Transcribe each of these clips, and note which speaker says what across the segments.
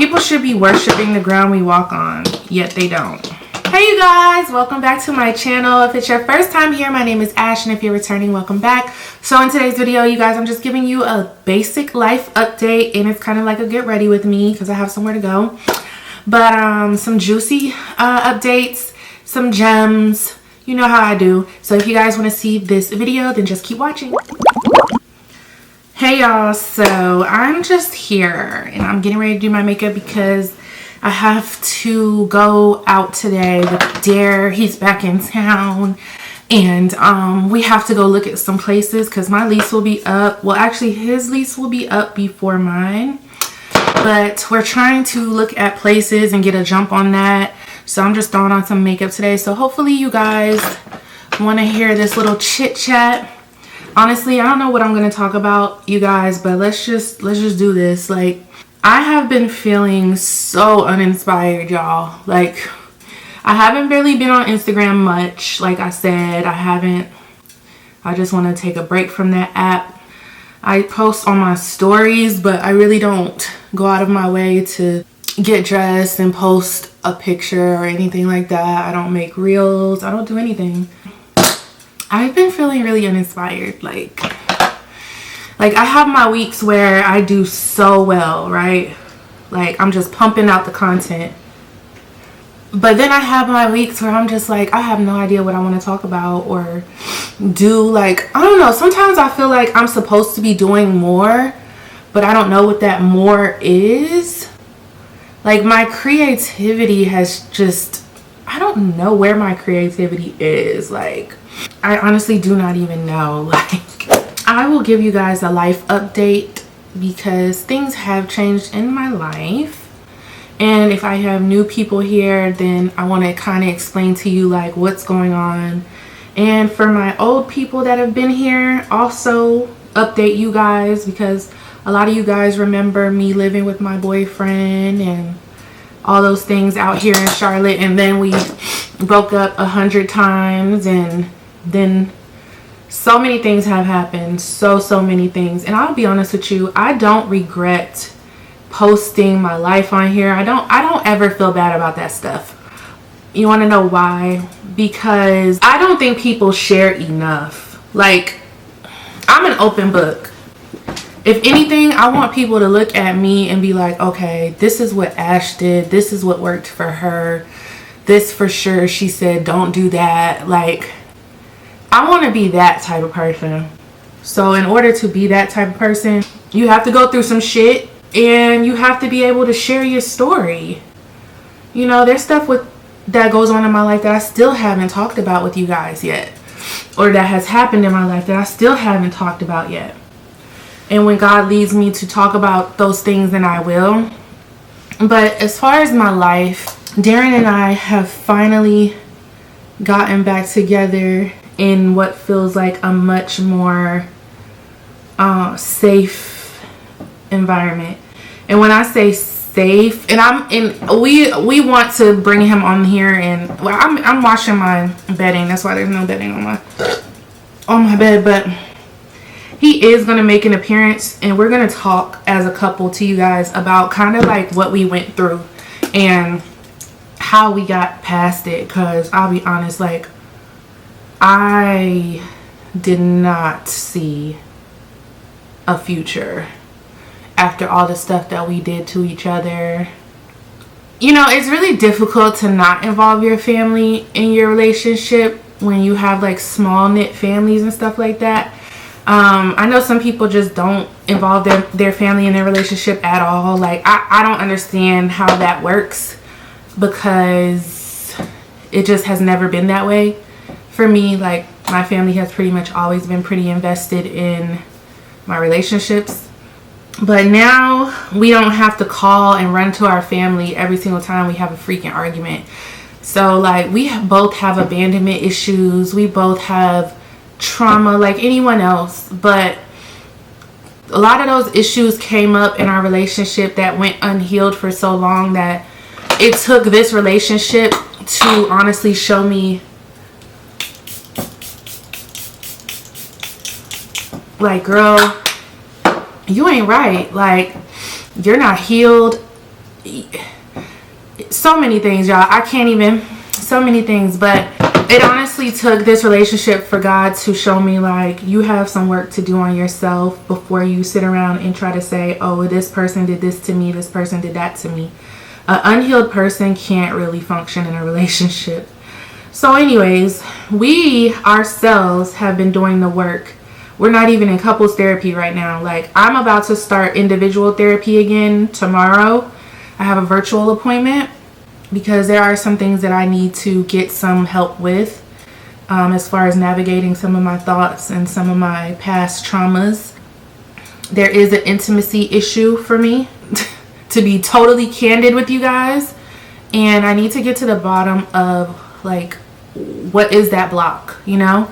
Speaker 1: People should be worshiping the ground we walk on, yet they don't. Hey you guys, welcome back to my channel. If it's your first time here, my name is Ash, and if you're returning, welcome back. So in today's video, you guys, I'm just giving you a basic life update, and it's kind of like a get ready with me because I have somewhere to go. But some juicy updates, some gems, you know how I do. So if you guys want to see this video, then just keep watching. Hey y'all, so I'm just here and I'm getting ready to do my makeup because I have to go out today with Dare. He's back in town, and we have to go look at some places because my lease will be up. Well, actually his lease will be up before mine, but we're trying to look at places and get a jump on that. So I'm just throwing on some makeup today. So hopefully you guys want to hear this little chit chat. Honestly, I don't know what I'm going to talk about, you guys, but let's just do this. Like, I have been feeling so uninspired, y'all. Like, I haven't really been on Instagram much. Like I said, I just want to take a break from that app. I post on my stories, but I really don't go out of my way to get dressed and post a picture or anything like that. I don't make reels. I don't do anything. I've been feeling really uninspired. Like I have my weeks where I do so well, right? Like I'm just pumping out the content. But then I have my weeks where I'm just like, I have no idea what I want to talk about or do. Like, I don't know. Sometimes I feel like I'm supposed to be doing more, but I don't know what that more is. Like my creativity has just, I don't know where my creativity is. Like, I honestly do not even know. Like, I will give you guys a life update because things have changed in my life. And if I have new people here, then I want to kind of explain to you like what's going on. And for my old people that have been here, also update you guys because a lot of you guys remember me living with my boyfriend and all those things out here in Charlotte, and then we broke up 100 times, and then so many things have happened. So many things. And I'll be honest with you, I don't regret posting my life on here. I don't ever feel bad about that stuff. You want to know why? Because I don't think people share enough. Like, I'm an open book. If anything, I want people to look at me and be like, okay, this is what Ash did. This is what worked for her. This for sure, she said, don't do that. Like, I want to be that type of person. So in order to be that type of person, you have to go through some shit and you have to be able to share your story. You know, there's stuff that goes on in my life that I still haven't talked about with you guys yet. Or that has happened in my life that I still haven't talked about yet. And when God leads me to talk about those things, then I will. But as far as my life, Darren and I have finally gotten back together in what feels like a much more safe environment. And when I say safe, and we want to bring him on here, and well, I'm washing my bedding. That's why there's no bedding on my bed, but he is going to make an appearance, and we're going to talk as a couple to you guys about kind of like what we went through and how we got past it. Because I'll be honest, like, I did not see a future after all the stuff that we did to each other. You know, it's really difficult to not involve your family in your relationship when you have like small knit families and stuff like that. I know some people just don't involve their family in their relationship at all. Like, I don't understand how that works because it just has never been that way for me. Like, my family has pretty much always been pretty invested in my relationships. But now we don't have to call and run to our family every single time we have a freaking argument. So, like, we both have abandonment issues. We both have trauma like anyone else, but a lot of those issues came up in our relationship that went unhealed for so long that it took this relationship to honestly show me, like, girl, you ain't right. Like, you're not healed. so many things, y'all. I can't even, so many things. But it honestly took this relationship for God to show me, like, you have some work to do on yourself before you sit around and try to say, oh, this person did this to me, this person did that to me. An unhealed person can't really function in a relationship. So anyways, we ourselves have been doing the work. We're not even in couples therapy right now. Like, I'm about to start individual therapy again tomorrow. I have a virtual appointment because there are some things that I need to get some help with, as far as navigating some of my thoughts and some of my past traumas. There is an intimacy issue for me, to be totally candid with you guys. And I need to get to the bottom of, like, what is that block, you know?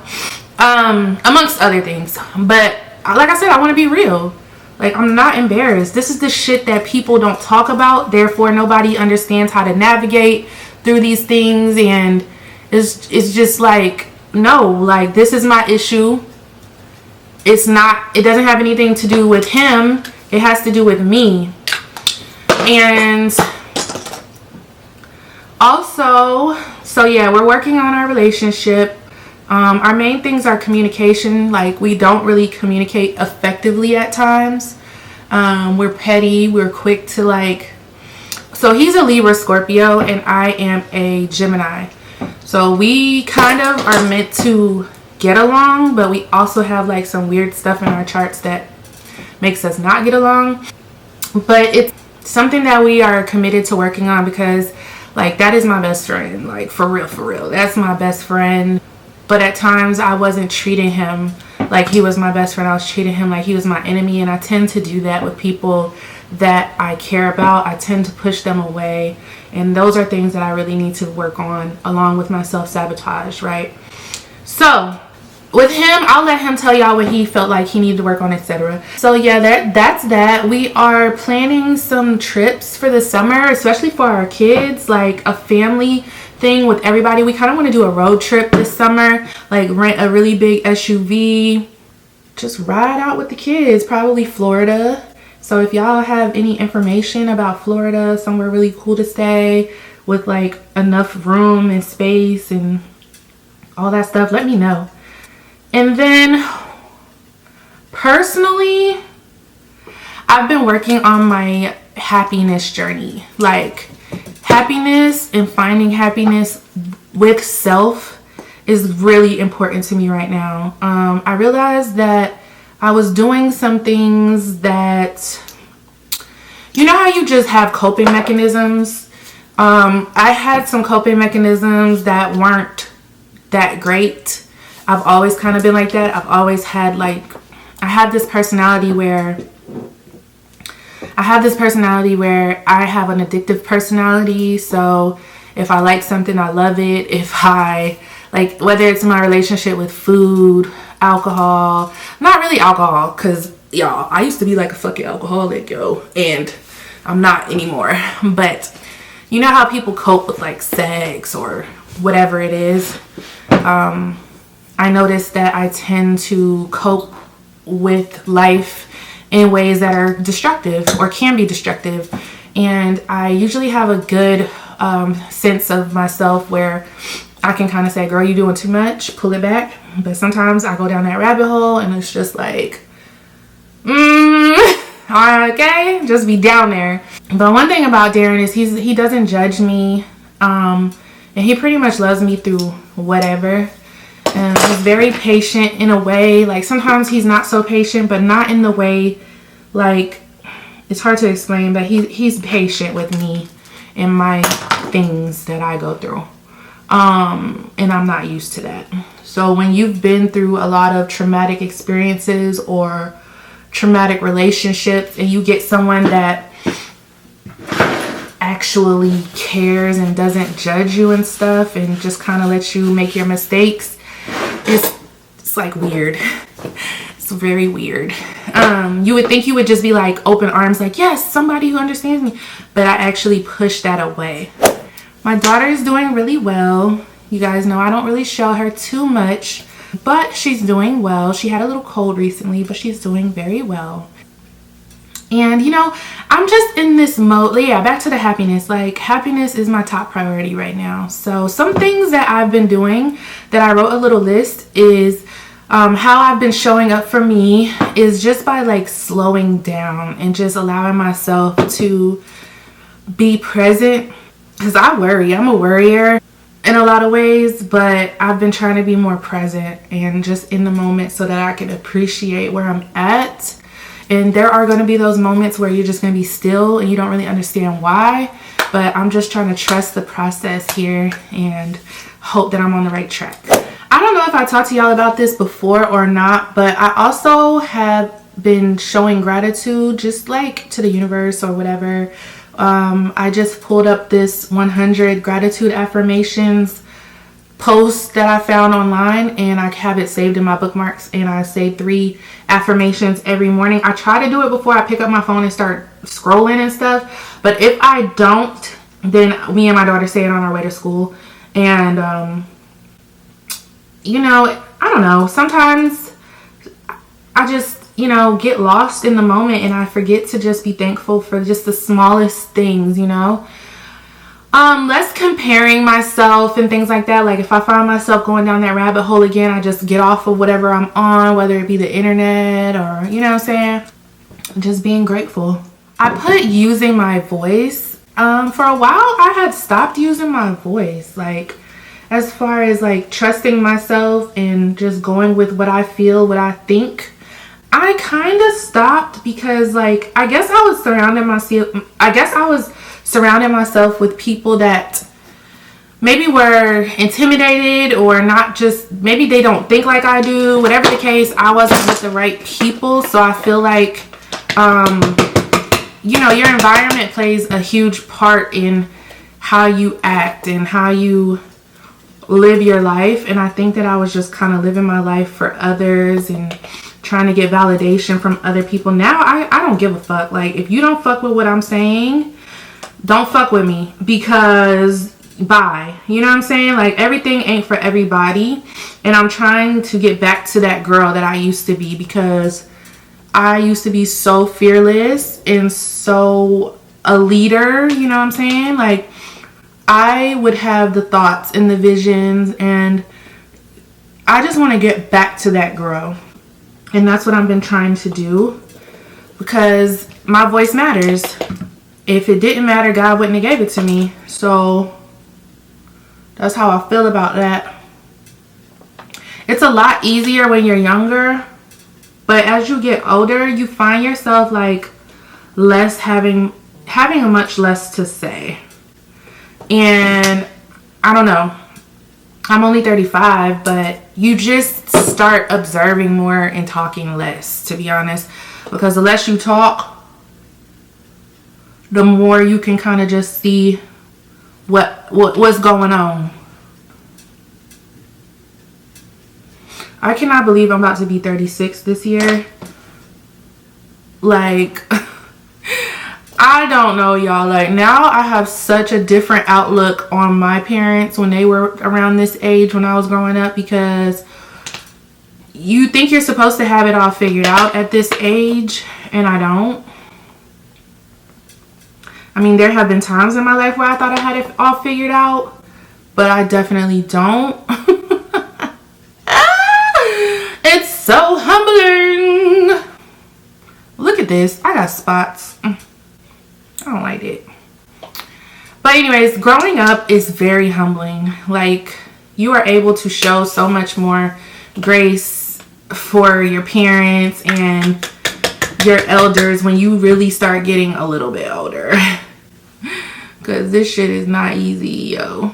Speaker 1: Amongst other things. But like I said, I want to be real. Like, I'm not embarrassed. This is the shit that people don't talk about. Therefore, nobody understands how to navigate through these things. And it's just like, no, like, this is my issue. It doesn't have anything to do with him. It has to do with me. And also, so yeah, we're working on our relationship. Our main things are communication. Like, we don't really communicate effectively at times. We're petty. We're quick to, like, so he's a Libra Scorpio and I am a Gemini. So we kind of are meant to get along, but we also have, like, some weird stuff in our charts that makes us not get along. But it's something that we are committed to working on because, like, that is my best friend. Like, for real. That's my best friend. But at times I wasn't treating him like he was my best friend. I was treating him like he was my enemy. And I tend to do that with people that I care about. I tend to push them away. And those are things that I really need to work on, along with my self-sabotage, right? So with him, I'll let him tell y'all what he felt like he needed to work on, etc. So yeah, that's that. We are planning some trips for the summer, especially for our kids, like a family thing with everybody. We kind of want to do a road trip this summer, like rent a really big SUV, just ride out with the kids, probably Florida. So if y'all have any information about Florida, somewhere really cool to stay with, like, enough room and space and all that stuff, let me know. And then personally, I've been working on my happiness journey. Like, happiness and finding happiness with self is really important to me right now. I realized that I was doing some things that, you know how you just have coping mechanisms? I had some coping mechanisms that weren't that great. I've always kind of been like that. I've always had, like, I have this personality where I have an addictive personality. So if I like something, I love it. If I, like, whether it's my relationship with food, alcohol, not really alcohol, because y'all, I used to be like a fucking alcoholic, yo, and I'm not anymore. But you know how people cope with, like, sex or whatever it is. I noticed that I tend to cope with life in ways that are destructive or can be destructive. And I usually have a good sense of myself where I can kind of say, girl, you're doing too much, pull it back. But sometimes I go down that rabbit hole and it's just like, okay, just be down there. But one thing about Darren is he doesn't judge me. And he pretty much loves me through whatever. He's very patient in a way. Like, sometimes he's not so patient, but not in the way, like, it's hard to explain, but he's patient with me and my things that I go through. And I'm not used to that. So when you've been through a lot of traumatic experiences or traumatic relationships and you get someone that actually cares and doesn't judge you and stuff and just kind of lets you make your mistakes, it's like weird. It's very weird. You would think you would just be like open arms, like, yes, somebody who understands me, but I actually push that away. My daughter is doing really well. You guys know I don't really show her too much, but she's doing well. She had a little cold recently, but she's doing very well. And you know, I'm just in this mode. Yeah, back to the happiness. Like, happiness is my top priority right now. So some things that I've been doing, that I wrote a little list, is how I've been showing up for me is just by like slowing down and just allowing myself to be present. Because I worry. I'm a worrier in a lot of ways, but I've been trying to be more present and just in the moment so that I can appreciate where I'm at. And there are going to be those moments where you're just going to be still and you don't really understand why. But I'm just trying to trust the process here and hope that I'm on the right track. I don't know if I talked to y'all about this before or not, but I also have been showing gratitude just like to the universe or whatever. I just pulled up this 100 Gratitude Affirmations post that I found online, and I have it saved in my bookmarks, and I say 3 affirmations every morning. I try to do it before I pick up my phone and start scrolling and stuff, but if I don't, then me and my daughter say it on our way to school. And you know, I don't know, sometimes I just, you know, get lost in the moment and I forget to just be thankful for just the smallest things, you know. Less comparing myself and things like that. Like, if I find myself going down that rabbit hole again, I just get off of whatever I'm on, whether it be the internet or, you know what I'm saying, just being grateful. I put using my voice. For a while I had stopped using my voice, like as far as like trusting myself and just going with what I feel, what I think. I kind of stopped because, like, I guess I was surrounding myself with people that maybe were intimidated, or not, just maybe they don't think like I do. Whatever the case, I wasn't with the right people. So I feel like, you know, your environment plays a huge part in how you act and how you live your life. And I think that I was just kind of living my life for others and trying to get validation from other people. Now I don't give a fuck. Like, if you don't fuck with what I'm saying, don't fuck with me, because bye. You know what I'm saying? Like, everything ain't for everybody. And I'm trying to get back to that girl that I used to be, because I used to be so fearless and so a leader, you know what I'm saying? Like, I would have the thoughts and the visions, and I just want to get back to that girl. And that's what I've been trying to do, because my voice matters. If it didn't matter, God wouldn't have gave it to me. So that's how I feel about that. It's a lot easier when you're younger, but as you get older, you find yourself like having a much less to say. And I don't know, I'm only 35, but you just start observing more and talking less, to be honest, because the less you talk, the more you can kind of just see what's going on. I cannot believe I'm about to be 36 this year. Like, I don't know, y'all. Like, now I have such a different outlook on my parents when they were around this age when I was growing up, because you think you're supposed to have it all figured out at this age, and I don't. I mean, there have been times in my life where I thought I had it all figured out, but I definitely don't. It's so humbling. Look at this. I got spots. I don't like it. But anyways, growing up is very humbling. Like, you are able to show so much more grace for your parents and your elders when you really start getting a little bit older. Because this shit is not easy, yo.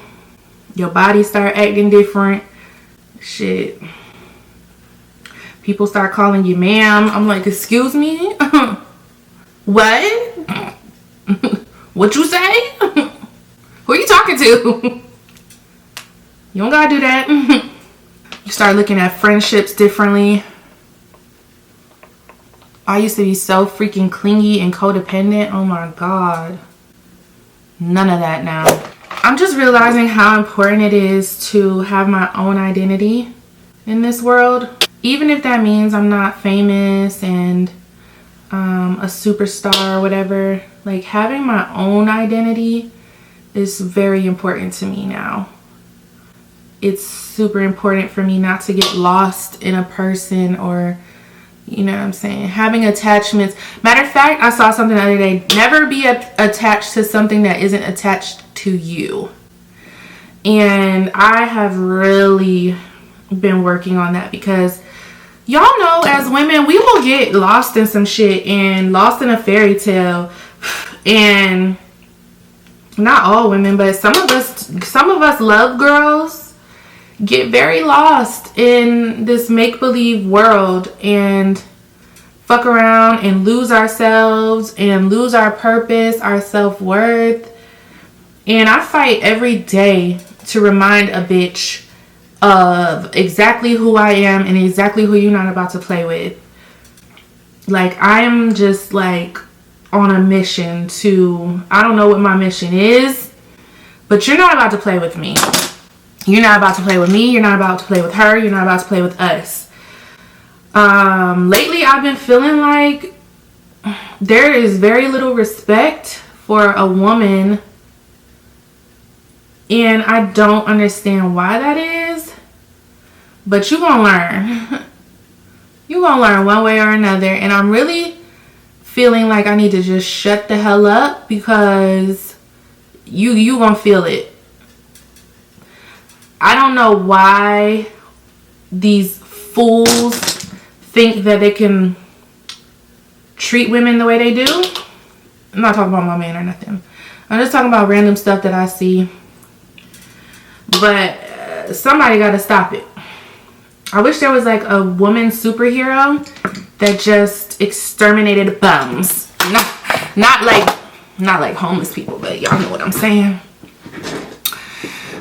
Speaker 1: Your body start acting different. Shit. People start calling you ma'am. I'm like, excuse me? What? What you say? Who are you talking to? You don't gotta do that. You start looking at friendships differently. I used to be so freaking clingy and codependent. Oh my God. None of that now. I'm just realizing how important it is to have my own identity in this world. Even if that means I'm not famous and a superstar or whatever. Like, having my own identity is very important to me now. It's super important for me not to get lost in a person, or, you know what I'm saying, having attachments. Matter of fact, I saw something the other day. Never be attached to something that isn't attached to you. And I have really been working on that, because y'all know, as women, we will get lost in some shit and lost in a fairy tale. And not all women, but some of us love girls get very lost in this make-believe world and fuck around and lose ourselves and lose our purpose, our self-worth. And I fight every day to remind a bitch of exactly who I am and exactly who you're not about to play with. Like, I'm just like on a mission to, I don't know what my mission is, but you're not about to play with me. You're not about to play with me. You're not about to play with her. You're not about to play with us. Lately, I've been feeling like there is very little respect for a woman, and I don't understand why that is. But you're gonna learn. You're gonna learn one way or another. And I'm really feeling like I need to just shut the hell up, because you gonna feel it. I don't know why these fools think that they can treat women the way they do. I'm not talking about my man or nothing. I'm just talking about random stuff that I see. But somebody got to stop it. I wish there was like a woman superhero that just exterminated bums. Not like homeless people, but y'all know what I'm saying.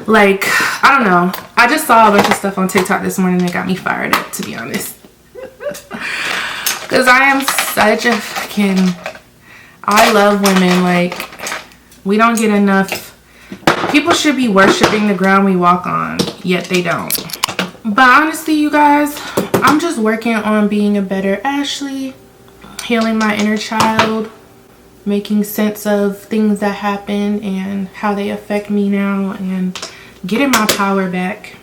Speaker 1: Like, I don't know. I just saw a bunch of stuff on TikTok this morning that got me fired up, to be honest. Because I am such a fucking... I love women. Like, we don't get enough. People should be worshiping the ground we walk on, yet they don't. But honestly, you guys, I'm just working on being a better Ashley. Healing my inner child. Making sense of things that happen and how they affect me now, and getting my power back.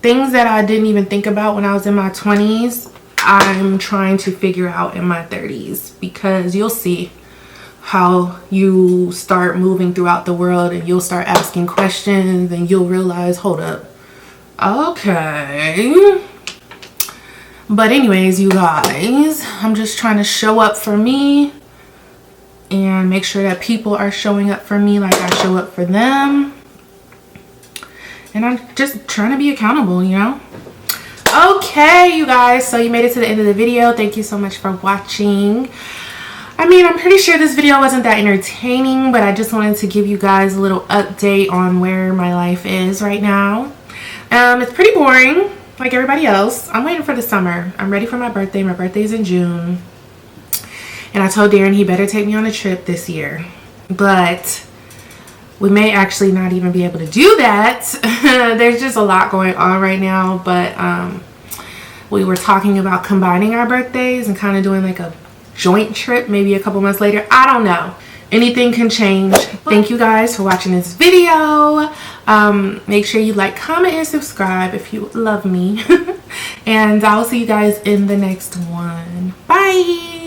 Speaker 1: Things that I didn't even think about when I was in my 20s, I'm trying to figure out in my 30s, because you'll see how you start moving throughout the world and you'll start asking questions and you'll realize, hold up, okay. But anyways, you guys, I'm just trying to show up for me and make sure that people are showing up for me like I show up for them. And I'm just trying to be accountable, you know? Okay, you guys, so you made it to the end of the video. Thank you so much for watching. I mean, I'm pretty sure this video wasn't that entertaining, but I just wanted to give you guys a little update on where my life is right now. It's pretty boring, like everybody else. I'm waiting for the summer. I'm ready for my birthday. My birthday's in June. And I told Darren he better take me on a trip this year. But we may actually not even be able to do that. There's just a lot going on right now. But we were talking about combining our birthdays and kind of doing like a joint trip maybe a couple months later. I don't know. Anything can change. Thank you guys for watching this video. Make sure you like, comment, and subscribe if you love me. And I will see you guys in the next one. Bye.